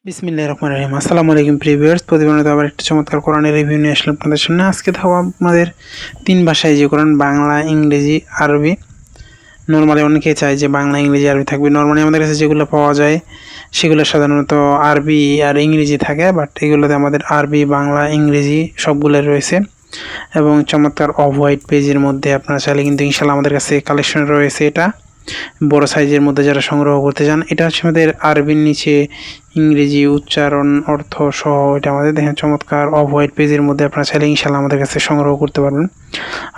বিসমিল্লাহির রহমানির রহিম। আসসালামু আলাইকুম প্রিভিউয়ার্স, প্রতিদিনের আবার একটা চমৎকার কোরআনের রিভিউ নিয়ে আসলাম আপনাদের সামনে। আজকে থাকবো আপনাদের তিন ভাষায় যে কোরআন, বাংলা, ইংরেজি, আরবি। নর্মালি অনেকেই চায় যে বাংলা, ইংরেজি, আরবি থাকবে। নর্মালি আমাদের কাছে যেগুলো পাওয়া যায় সেগুলো সাধারণত আরবি আর ইংরেজি থাকে, বাট এগুলোতে আমাদের আরবি, বাংলা, ইংরেজি সবগুলো রয়েছে এবং চমৎকার অফ হোয়াইট পেজের মধ্যে আপনারা চাইলে কিন্তু ইনশাল্লাহ আমাদের কাছে কালেকশন রয়েছে। এটা বড় সাইজের মধ্যে যারা সংগ্রহ করতে চান, এটা হচ্ছে আমাদের আরবির নিচে ইংরেজি উচ্চারণ অর্থ সহ এটা আমাদের দেখেন চমৎকার অফ হোয়াইট পেজের মধ্যে আপনারা চাইলে ইনশাল্লাহ আমাদের কাছে সংগ্রহ করতে পারবেন।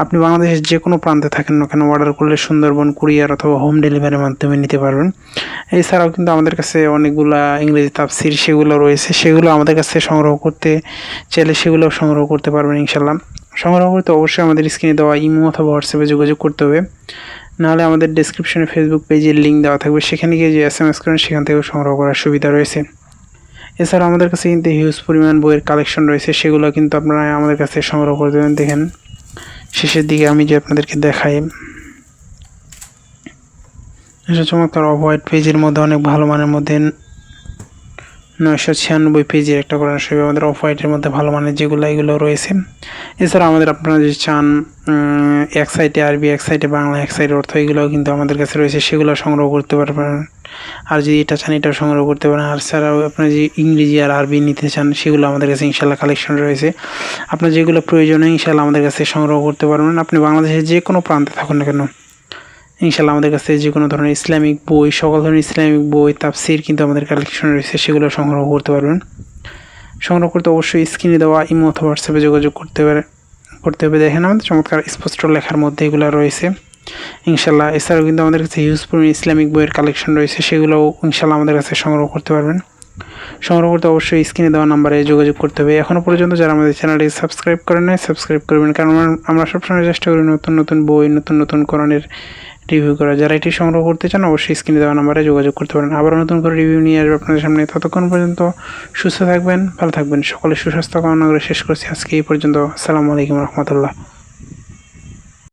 আপনি বাংলাদেশের যে কোনো প্রান্তে থাকেন না কেন অর্ডার করলে সুন্দরবন কুরিয়ার অথবা হোম ডেলিভারির মাধ্যমে নিতে পারবেন। এছাড়াও কিন্তু আমাদের কাছে অনেকগুলা ইংরেজি তাফসির সেগুলো রয়েছে, সেগুলো আমাদের কাছে সংগ্রহ করতে চাইলে সেগুলো সংগ্রহ করতে পারবেন ইনশাল্লাহ। সংগ্রহ করতে অবশ্যই আমাদের স্ক্রিনে দেওয়া ইমো অথবা হোয়াটসঅ্যাপে যোগাযোগ করতে হবে, নাহলে আমাদের ডেসক্রিপশনে ফেসবুক পেজের লিঙ্ক দেওয়া থাকবে, সেখানে গিয়ে যে SMS করেন সেখান থেকেও সংগ্রহ করার সুবিধা রয়েছে। এছাড়া আমাদের কাছে কিন্তু হিউজ পরিমাণ বইয়ের কালেকশন রয়েছে, সেগুলো কিন্তু আপনারা আমাদের কাছে সংগ্রহ করে দেবেন। দেখেন শেষের দিকে আমি যে আপনাদেরকে দেখাই, চমৎকার অফ হোয়াইট পেজের মধ্যে অনেক ভালো মানের মধ্যে 996 পেজের একটা কোরআন শরীফ আমাদের অফ হোয়াইটের মধ্যে ভালো মানের যেগুলো এগুলো রয়েছে। এছাড়া আমাদের আপনারা যদি চান এক সাইডে আরবি, এক সাইডে বাংলা, এক সাইডে অর্থ, এগুলোও কিন্তু আমাদের কাছে রয়েছে, সেগুলো সংগ্রহ করতে পারবেন। আর যদি এটা চান এটাও সংগ্রহ করতে পারেন। আর ছাড়াও আপনারা যদি ইংরেজি আর আরবি নিতে চান সেগুলো আমাদের কাছে ইনশাল্লাহ কালেকশন রয়েছে। আপনার যেগুলো প্রয়োজন ইনশাল্লাহ আমাদের কাছে সংগ্রহ করতে পারবেন। আপনি বাংলাদেশের যে কোনো প্রান্তে থাকুন না কেন ইনশাল্লাহ আমাদের কাছে যে কোনো ধরনের ইসলামিক বই, সকল ধরনের ইসলামিক বই, তাফসির কিন্তু আমাদের কালেকশন রয়েছে, সেগুলো সংগ্রহ করতে পারবেন। সংগ্রহ করতে অবশ্যই স্ক্রিনে দেওয়া ইমো অথবা হোয়াটসঅ্যাপে যোগাযোগ করতে হবে। দেখেন আমাদের চমৎকার স্পষ্ট লেখার মধ্যে এগুলো রয়েছে ইনশাল্লাহ। এছাড়াও কিন্তু আমাদের কাছে হিউজ পরিমাণ ইসলামিক বইয়ের কালেকশন রয়েছে, সেগুলোও ইনশাল্লাহ আমাদের কাছে সংগ্রহ করতে পারবেন। সংগ্রহ করতে অবশ্যই স্ক্রিনে দেওয়া নাম্বারে যোগাযোগ করতে হবে। এখনও পর্যন্ত যারা আমাদের চ্যানেলটি সাবস্ক্রাইব করেন নাই সাবস্ক্রাইব করবেন, কারণ আমরা সবসময় চেষ্টা করি নতুন নতুন বই, নতুন নতুন কোরআনের রিভিউ করা। যারা এটি সংগ্রহ করতে চান অবশ্যই স্ক্রিনে দেওয়া নাম্বারে যোগাযোগ করতে পারেন। আবার নতুন করে রিভিউ নিয়ে আসবে আপনাদের সামনে। ততক্ষণ পর্যন্ত সুস্থ থাকবেন, ভালো থাকবেন। সকলে সুস্বাস্থ্য কামনা করে শেষ করছি আজকে এই পর্যন্ত। আসসালামু আলাইকুম রহমতুল্লাহ।